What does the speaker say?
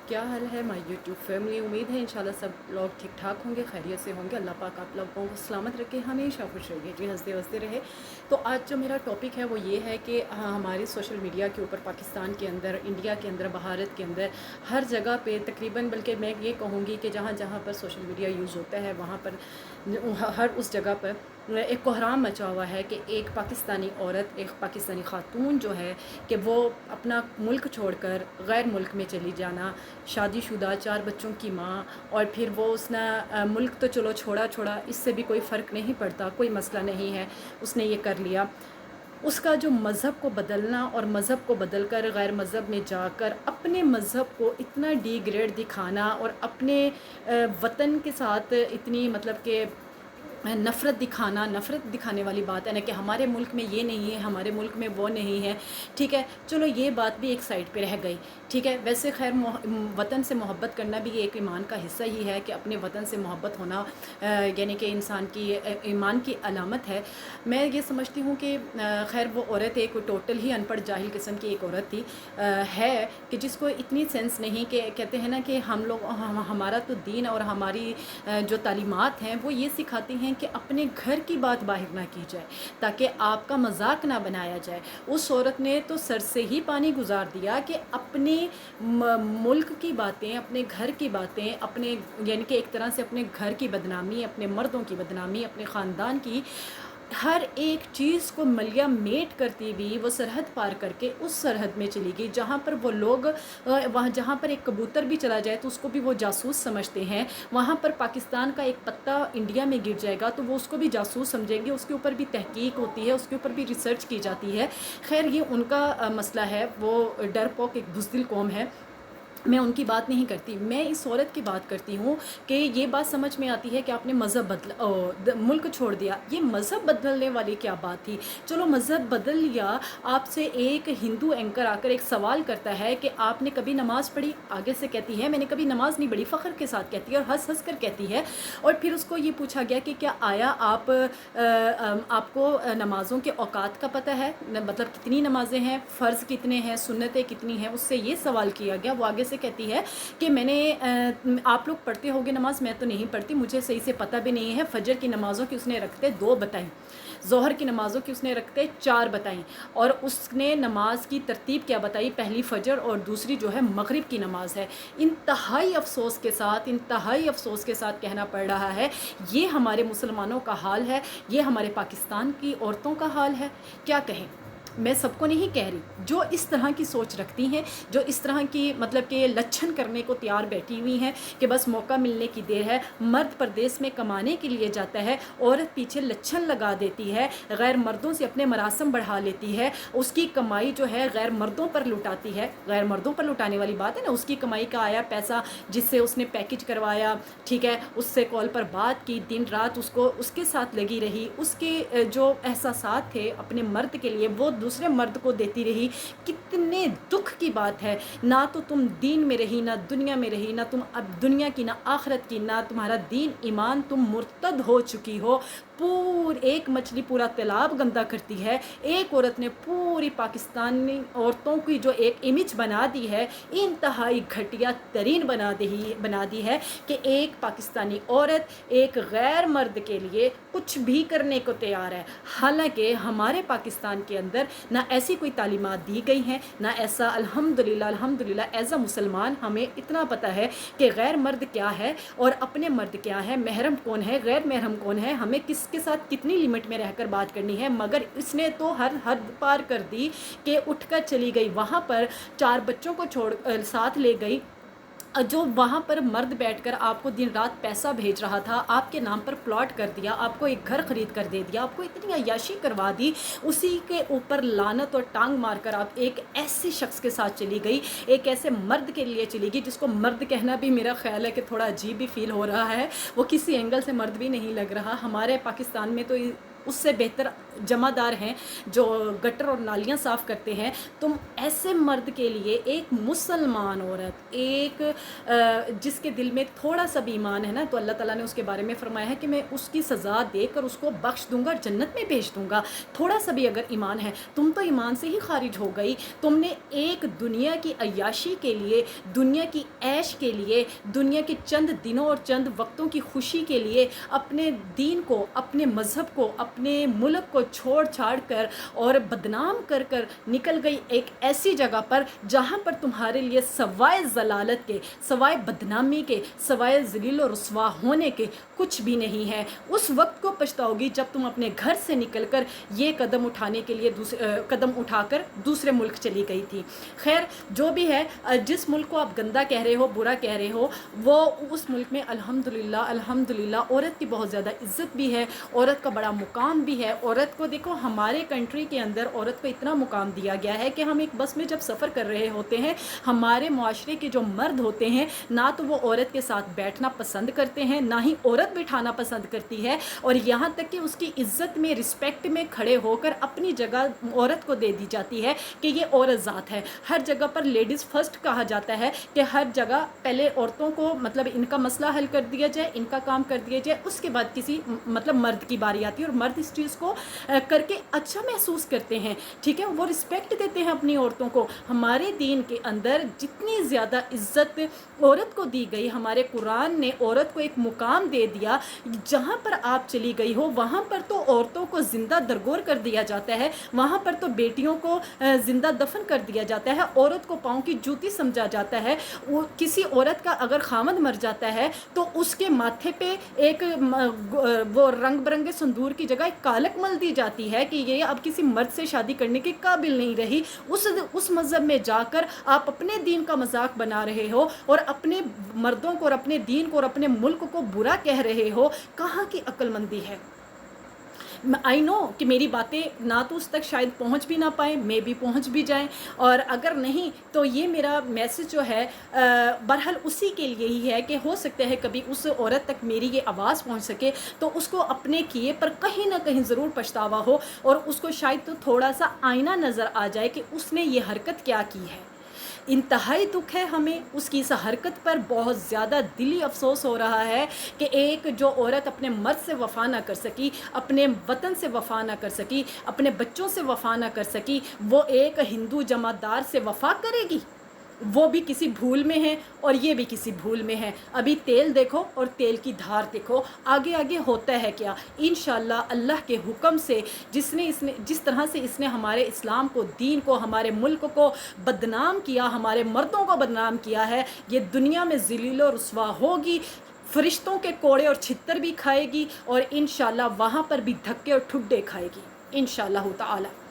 क्या हाल है my YouTube family. उम्मीद है इंशाल्लाह सब लोग ठीक ठाक होंगे, खैरियत से होंगे। अल्लाह पाक आप लोगों को सलामत रखे, हमेशा खुश रहिए जी, हंसते हंसते रहे। तो आज जो मेरा टॉपिक है वो ये है कि हमारी सोशल मीडिया के ऊपर पाकिस्तान के अंदर, इंडिया के अंदर, भारत के अंदर हर जगह पे तकरीबन, बल्कि मैं ये कहूँगी कि जहाँ जहाँ पर सोशल मीडिया यूज़ होता है वहाँ पर हर उस जगह पर एक कोहराम मचा हुआ है कि एक पाकिस्तानी औरत, एक पाकिस्तानी खातून जो है कि वो अपना मुल्क छोड़कर गैर मुल्क में चली जाना, शादीशुदा 4 बच्चों की माँ, और फिर वो उसने मुल्क तो चलो छोड़ा, इससे भी कोई फ़र्क नहीं पड़ता, कोई मसला नहीं है, उसने ये कर लिया। उसका जो मज़हब को बदलना और मज़हब को बदल कर गैर मज़हब में जाकर अपने मज़हब को इतना डिग्रेड दिखाना और अपने वतन के साथ इतनी मतलब कि नफ़रत दिखाने वाली बात है ना कि हमारे मुल्क में ये नहीं है, हमारे मुल्क में वो नहीं है। ठीक है, चलो ये बात भी एक साइड पे रह गई। ठीक है, वैसे खैर वतन से मोहब्बत करना भी एक ईमान का हिस्सा ही है कि अपने वतन से मोहब्बत होना यानी कि इंसान की ईमान की अलामत है। मैं ये समझती हूँ कि खैर वो औरत एक टोटल ही अनपढ़ जाहिल किस्म की एक औरत थी, है कि जिसको इतनी सेंस नहीं कि कहते हैं ना कि हमारा तो दीन और हमारी जो तालीमात हैं वो ये सिखाती हैं कि अपने घर की बात बाहर ना की जाए ताकि आपका मजाक ना बनाया जाए। उस औरत ने तो सर से ही पानी गुजार दिया कि अपने मुल्क की बातें, अपने घर की बातें, अपने यानी कि एक तरह से अपने घर की बदनामी, अपने मर्दों की बदनामी, अपने ख़ानदान की हर एक चीज़ को मलिया मेट करती हुई वो सरहद पार करके उस सरहद में चली गई जहाँ पर वो लोग वहाँ जहाँ पर एक कबूतर भी चला जाए तो उसको भी वो जासूस समझते हैं। वहाँ पर पाकिस्तान का एक पत्ता इंडिया में गिर जाएगा तो वो उसको भी जासूस समझेंगे, उसके ऊपर भी तहकीक होती है, उसके ऊपर भी रिसर्च की जाती है। खैर ये उनका मसला है, वो डरपोक एक बुज़दिल कौम है, मैं उनकी बात नहीं करती। मैं इस औरत की बात करती हूँ कि ये बात समझ में आती है कि आपने मज़हब मुल्क छोड़ दिया। ये मज़हब बदलने वाली क्या बात थी? चलो मज़हब बदल लिया। आपसे एक हिंदू एंकर आकर एक सवाल करता है कि आपने कभी नमाज़ पढ़ी? आगे से कहती है मैंने कभी नमाज़ नहीं पढ़ी, फ़ख्र के साथ कहती है और हंस हंस कर कहती है। और फिर उसको ये पूछा गया कि क्या आया आपको नमाज़ों के औकात का पता है, मतलब कितनी नमाज़ें हैं, फ़र्ज़ कितने हैं, सुन्नतें कितनी हैं? उससे ये सवाल किया गया। वो आगे से कहती है कि आप लोग पढ़ते होगे नमाज़, मैं तो नहीं पढ़ती, मुझे सही से पता भी नहीं है। फजर की नमाज़ों की उसने रखते 2 बताई, ज़ोहर की नमाज़ों की उसने रखते 4 बताई, और उसने नमाज की तरतीब क्या बताई, पहली फ़जर और दूसरी जो है मगरिब की नमाज़ है। इंतहाई अफ़सोस के साथ कहना पड़ रहा है, ये हमारे मुसलमानों का हाल है, ये हमारे पाकिस्तान की औरतों का हाल है। क्या कहें, मैं सबको नहीं कह रही, जो इस तरह की सोच रखती हैं, जो इस तरह की मतलब कि लच्छन करने को तैयार बैठी हुई हैं कि बस मौका मिलने की देर है। मर्द परदेश में कमाने के लिए जाता है, औरत पीछे लच्छन लगा देती है, गैर मर्दों से अपने मरासम बढ़ा लेती है, उसकी कमाई जो है गैर मर्दों पर लुटाती है। गैर मर्दों पर लुटाने वाली बात है ना, उसकी कमाई का आया पैसा जिससे उसने पैकेज करवाया, ठीक है, उससे कॉल पर बात की, दिन रात उसको उसके साथ लगी रही, उसके जो एहसासात थे अपने मर्द के लिए वो दूसरे मर्द को देती रही। कितने दुख की बात है, ना तो तुम दीन में रही, ना दुनिया में रही, ना तुम अब दुनिया की ना आखिरत की, ना तुम्हारा दीन ईमान, तुम मुर्तद हो चुकी हो। एक मछली पूरा तालाब गंदा करती है। एक औरत ने पूरी पाकिस्तानी औरतों की जो एक इमेज बना दी है, इंतहाई घटिया तरीन बना दी है कि एक पाकिस्तानी औरत एक गैर मर्द के लिए कुछ भी करने को तैयार है। हालांकि हमारे पाकिस्तान के अंदर ना ऐसी कोई तालीमात दी गई हैं, ना ऐसा अल्हम्दुलिल्लाह एज़ अ मुसलमान हमें इतना पता है कि गैर मर्द क्या है और अपने मर्द क्या है, महरम कौन है, गैर महरम कौन है, हमें किसके साथ कितनी लिमिट में रहकर बात करनी है। मगर इसने तो हर हद पार कर दी कि उठकर चली गई, वहाँ पर 4 बच्चों को छोड़ साथ ले गई। जो वहाँ पर मर्द बैठकर आपको दिन रात पैसा भेज रहा था, आपके नाम पर प्लॉट कर दिया, आपको एक घर खरीद कर दे दिया, आपको इतनी अय्याशी करवा दी, उसी के ऊपर लानत और टांग मारकर आप एक ऐसे शख्स के साथ चली गई, एक ऐसे मर्द के लिए चली गई जिसको मर्द कहना भी मेरा ख्याल है कि थोड़ा अजीब भी फील हो रहा है। वो किसी एंगल से मर्द भी नहीं लग रहा। हमारे पाकिस्तान में तो उससे बेहतर जमादार हैं जो गटर और नालियाँ साफ़ करते हैं, तुम ऐसे मर्द के लिए एक मुसलमान औरत, एक जिसके दिल में थोड़ा सा भी ईमान है ना, तो अल्लाह ताला ने उसके बारे में फ़रमाया है कि मैं उसकी सज़ा देकर उसको बख्श दूंगा और जन्नत में भेज दूंगा। थोड़ा सा भी अगर ईमान है, तुम तो ईमान से ही खारिज हो गई। तुमने एक दुनिया की अय्याशी के लिए, दुनिया की ऐश के लिए, दुनिया के चंद दिनों और चंद वक्तों की खुशी के लिए अपने दीन को, अपने मज़हब को, अपने मुल्क को छोड़ छाड़ कर और बदनाम कर कर निकल गई एक ऐसी जगह पर जहाँ पर तुम्हारे लिए सवाए ज़लालत के, सवाए बदनामी के, सवाए ज़लील और रुस्वा होने के कुछ भी नहीं है। उस वक्त को पछताओगी जब तुम अपने घर से निकलकर ये कदम उठाने के लिए कदम उठाकर दूसरे मुल्क चली गई थी। खैर जो भी है, जिस मुल्क को आप गंदा कह रहे हो, बुरा कह रहे हो, वो उस मुल्क में अल्हम्दुलिल्लाह अल्हम्दुलिल्लाह औरत की बहुत ज़्यादा इज़्ज़त भी है, औरत का बड़ा मुकाम भी है। औरत को देखो, हमारे कंट्री के अंदर औरत को इतना मुकाम दिया गया है कि हम एक बस में जब सफ़र कर रहे होते हैं, हमारे मुआशरे के जो मर्द होते हैं ना तो वो औरत के साथ बैठना पसंद करते हैं, ना ही औरत बिठाना पसंद करती है, और यहाँ तक कि उसकी इज़्ज़त में, रिस्पेक्ट में खड़े होकर अपनी जगह औरत को दे दी जाती है कि ये औरत ज़ात है। हर जगह पर लेडीज़ फर्स्ट कहा जाता है कि हर जगह पहले औरतों को, मतलब इनका मसला हल कर दिया जाए, इनका काम कर दिया जाए, उसके बाद किसी मतलब मर्द की बारी आती है और मर्द इस चीज़ को करके अच्छा महसूस करते हैं। ठीक है, वो रिस्पेक्ट देते हैं अपनी औरतों को। हमारे दीन के अंदर जितनी ज़्यादा इज़्ज़त औरत को दी गई, हमारे कुरान ने औरत को एक मुकाम दे दिया। जहाँ पर आप चली गई हो वहाँ पर तो औरतों को ज़िंदा दरगोर कर दिया जाता है, वहाँ पर तो बेटियों को ज़िंदा दफन कर दिया जाता है, औरत को पाँव की जूती समझा जाता है। वो किसी औरत का अगर खामद मर जाता है तो उसके माथे पे एक वो रंग बिरंगे संदूर की जगह एक कालक मल दी जाती है कि ये अब किसी मर्द से शादी करने के काबिल नहीं रही। उस मज़हब में जाकर आप अपने दीन का मजाक बना रहे हो और अपने मर्दों को और अपने दीन को और अपने मुल्क को बुरा कह रहे हो। कहाँ की अक्लमंदी है? आई नो कि मेरी बातें ना तो उस तक शायद पहुंच भी ना पाए, मे भी पहुंच भी जाएं, और अगर नहीं तो ये मेरा मैसेज जो है बहरहाल उसी के लिए ही है कि हो सकता है कभी उस औरत तक मेरी ये आवाज़ पहुंच सके तो उसको अपने किए पर कहीं ना कहीं ज़रूर पछतावा हो, और उसको शायद तो थोड़ा सा आईना नज़र आ जाए कि उसने ये हरकत क्या की है। इंतहाई दुख है हमें उसकी इस हरकत पर, बहुत ज़्यादा दिली अफसोस हो रहा है कि एक जो औरत अपने मर्द से वफ़ा ना कर सकी, अपने वतन से वफ़ा ना कर सकी, अपने बच्चों से वफ़ा ना कर सकी, वो एक हिंदू जमादार से वफ़ा करेगी? वो भी किसी भूल में है और ये भी किसी भूल में है। अभी तेल देखो और तेल की धार देखो, आगे आगे होता है क्या। इंशाअल्लाह अल्लाह के हुक्म से जिस तरह से इसने हमारे इस्लाम को, दीन को, हमारे मुल्क को बदनाम किया, हमारे मर्दों को बदनाम किया है, ये दुनिया में ज़लील और रुस्वा होगी, फरिश्तों के कोड़े और छित्तर भी खाएगी, और इंशाअल्लाह वहाँ पर भी धक्के और ठुड्डे खाएगी इंशाअल्लाह ताला।